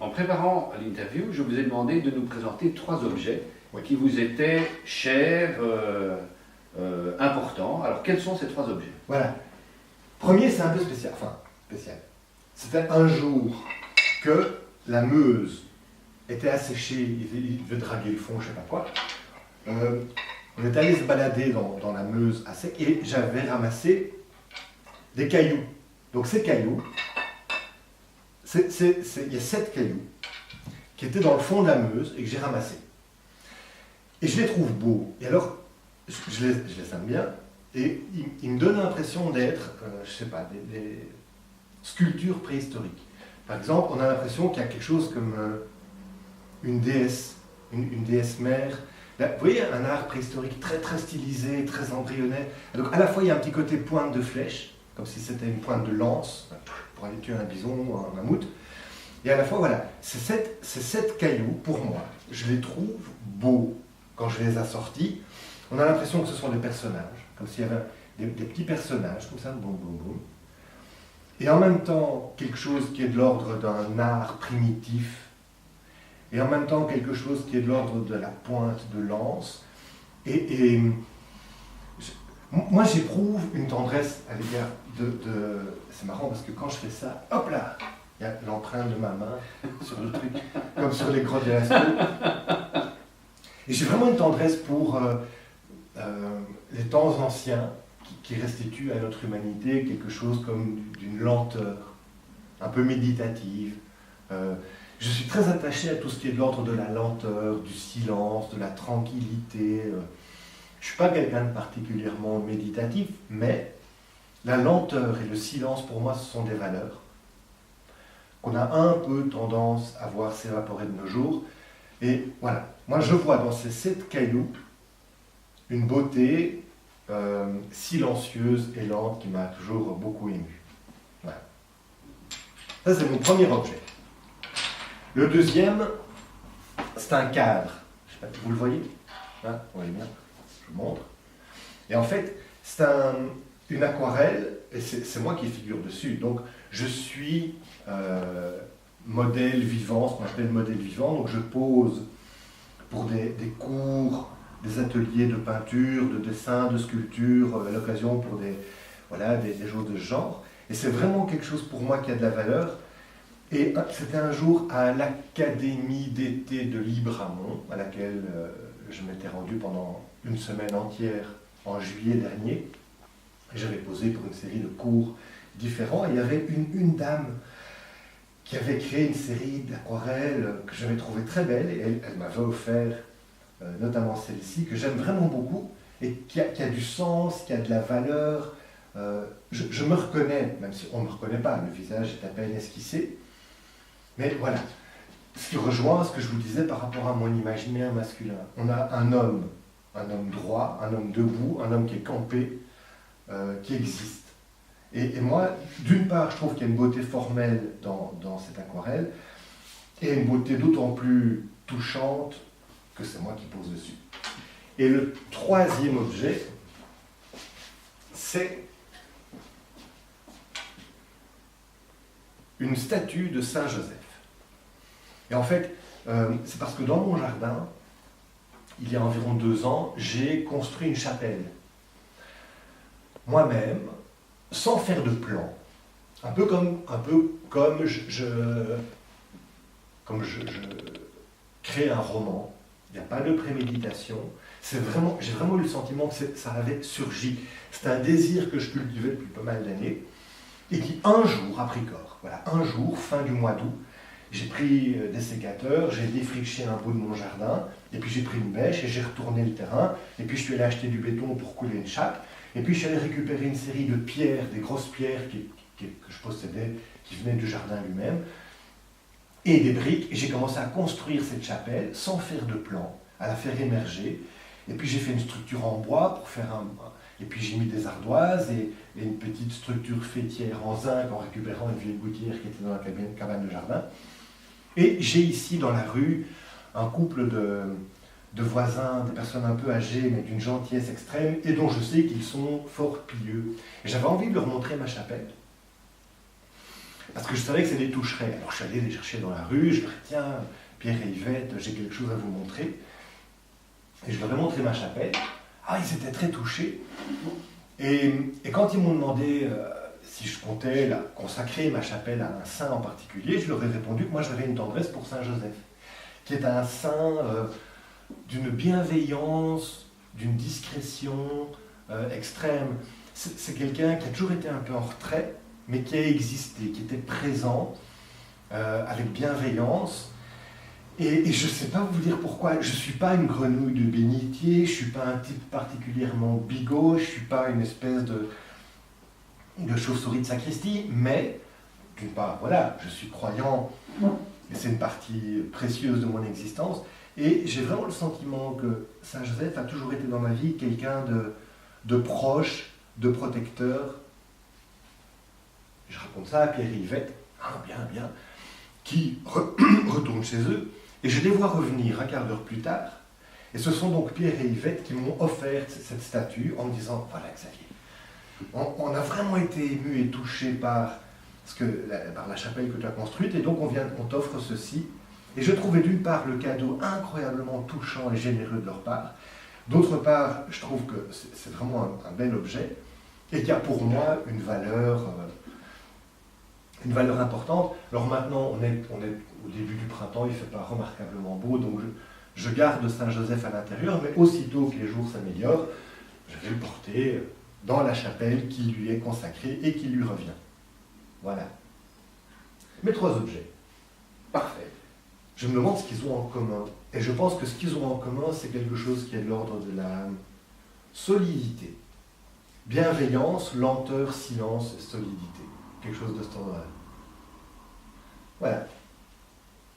en préparant l'interview, je vous ai demandé de nous présenter 3 objets Oui. qui vous étaient chers, importants. Alors, quels sont ces 3 objets? Voilà. Premier, c'est un peu spécial. Enfin, spécial. C'était un jour que la Meuse était asséchée, il devait draguer le fond, je ne sais pas quoi. On est allé se balader dans la Meuse à sec et j'avais ramassé des cailloux. Donc ces cailloux, il y a 7 cailloux qui étaient dans le fond de la Meuse et que j'ai ramassés. Et je les trouve beaux. Et alors, je les aime bien. Et ils me donnent l'impression d'être, je sais pas, des sculptures préhistoriques. Par exemple, on a l'impression qu'il y a quelque chose comme une déesse, une déesse mère. Là, vous voyez, un art préhistorique très, très stylisé, très embryonnaire. Donc à la fois, il y a un petit côté pointe de flèche, comme si c'était une pointe de lance, pour aller tuer un bison ou un mammouth. Et à la fois, voilà, ces 7 cailloux, pour moi, je les trouve beaux quand je les assortis. On a l'impression que ce sont des personnages, comme s'il y avait des petits personnages, comme ça, boum, boum, boum. Et en même temps, quelque chose qui est de l'ordre d'un art primitif, et en même temps, quelque chose qui est de l'ordre de la pointe de lance. Moi, j'éprouve une tendresse à l'égard de... C'est marrant, parce que quand je fais ça, hop là, il y a l'empreinte de ma main sur le truc, comme sur les grottes de Lascaux. Et j'ai vraiment une tendresse pour les temps anciens qui restituent à notre humanité quelque chose comme d'une lenteur, un peu méditative. Je suis très attaché à tout ce qui est de l'ordre de la lenteur, du silence, de la tranquillité. Je ne suis pas quelqu'un de particulièrement méditatif, mais la lenteur et le silence, pour moi, ce sont des valeurs qu'on a un peu tendance à voir s'évaporer de nos jours. Et voilà, moi je vois dans ces 7 cailloux une beauté silencieuse et lente qui m'a toujours beaucoup ému. Voilà. Ça, c'est mon premier objet. Le deuxième, c'est un cadre. Je sais pas, vous le voyez? Hein, vous voyez bien, je vous montre. Et en fait, c'est une aquarelle, et c'est moi qui figure dessus. Donc, je suis modèle vivant, ce qu'on appelle modèle vivant. Donc, je pose pour des cours, des ateliers de peinture, de dessin, de sculpture, à l'occasion pour des choses de ce genre. Et c'est vraiment quelque chose pour moi qui a de la valeur. Et c'était un jour à l'Académie d'été de Libramont, à laquelle je m'étais rendu pendant une semaine entière en juillet dernier. J'avais posé pour une série de cours différents. Et il y avait une dame qui avait créé une série d'aquarelles que j'avais trouvée très belle. Et elle m'avait offert notamment celle-ci, que j'aime vraiment beaucoup, et qui a du sens, qui a de la valeur. Je me reconnais, même si on ne me reconnaît pas, le visage est à peine esquissé. Mais voilà, ce qui rejoint ce que je vous disais par rapport à mon imaginaire masculin. On a un homme droit, un homme debout, un homme qui est campé, qui existe. Et moi, d'une part, je trouve qu'il y a une beauté formelle dans cette aquarelle, et une beauté d'autant plus touchante que c'est moi qui pose dessus. Et le troisième objet, c'est une statue de Saint Joseph. Et en fait, c'est parce que dans mon jardin, il y a environ 2 ans, j'ai construit une chapelle. Moi-même, sans faire de plan. Un peu comme je crée un roman. Il n'y a pas de préméditation. J'ai vraiment eu le sentiment que ça avait surgi. C'est un désir que je cultivais depuis pas mal d'années et qui un jour a pris corps. Voilà, un jour, fin du mois d'août, j'ai pris des sécateurs, j'ai défriché un bout de mon jardin, et puis j'ai pris une bêche et j'ai retourné le terrain, et puis je suis allé acheter du béton pour couler une chape, et puis je suis allé récupérer une série de pierres, des grosses pierres que je possédais, qui venaient du jardin lui-même, et des briques, et j'ai commencé à construire cette chapelle sans faire de plan, à la faire émerger, et puis j'ai fait une structure en bois pour faire et puis j'ai mis des ardoises et une petite structure faîtière en zinc en récupérant une vieille gouttière qui était dans la cabane de jardin. Et j'ai ici dans la rue un couple de voisins, des personnes un peu âgées mais d'une gentillesse extrême et dont je sais qu'ils sont fort pieux. Et j'avais envie de leur montrer ma chapelle. parce que je savais que ça les toucherait. Alors je suis allé les chercher dans la rue, je leur ai dit, tiens, Pierre et Yvette, j'ai quelque chose à vous montrer. Et je leur ai montré ma chapelle. Ah, ils étaient très touchés. Et quand ils m'ont demandé si je comptais consacrer ma chapelle à un saint en particulier, je leur ai répondu que moi j'avais une tendresse pour Saint Joseph, qui est un saint d'une bienveillance, d'une discrétion extrême. C'est quelqu'un qui a toujours été un peu en retrait, mais qui a existé, qui était présent, avec bienveillance. Et je ne sais pas vous dire pourquoi. Je ne suis pas une grenouille de bénitier, je ne suis pas un type particulièrement bigot, je ne suis pas une espèce de chauve-souris de sacristie, mais, d'une part, voilà, je suis croyant, et c'est une partie précieuse de mon existence, et j'ai vraiment le sentiment que Saint Joseph a toujours été dans ma vie quelqu'un de proche, de protecteur. Je raconte ça à Pierre et Yvette, bien, qui retournent chez eux, et je les vois revenir un quart d'heure plus tard, et ce sont donc Pierre et Yvette qui m'ont offert cette statue en me disant, voilà Xavier, on a vraiment été émus et touchés par la chapelle que tu as construite, et donc on t'offre ceci. Et je trouvais d'une part le cadeau incroyablement touchant et généreux de leur part, d'autre part, je trouve que c'est vraiment un bel objet, et qui a pour moi une valeur importante. Alors maintenant, on est au début du printemps, il ne fait pas remarquablement beau, donc je garde Saint-Joseph à l'intérieur, mais aussitôt que les jours s'améliorent, je vais le porter dans la chapelle qui lui est consacrée et qui lui revient. Voilà. Mes 3 objets. Parfait. Je me demande ce qu'ils ont en commun. Et je pense que ce qu'ils ont en commun, c'est quelque chose qui est de l'ordre de la solidité. Bienveillance, lenteur, silence et solidité. Quelque chose de standard. Voilà.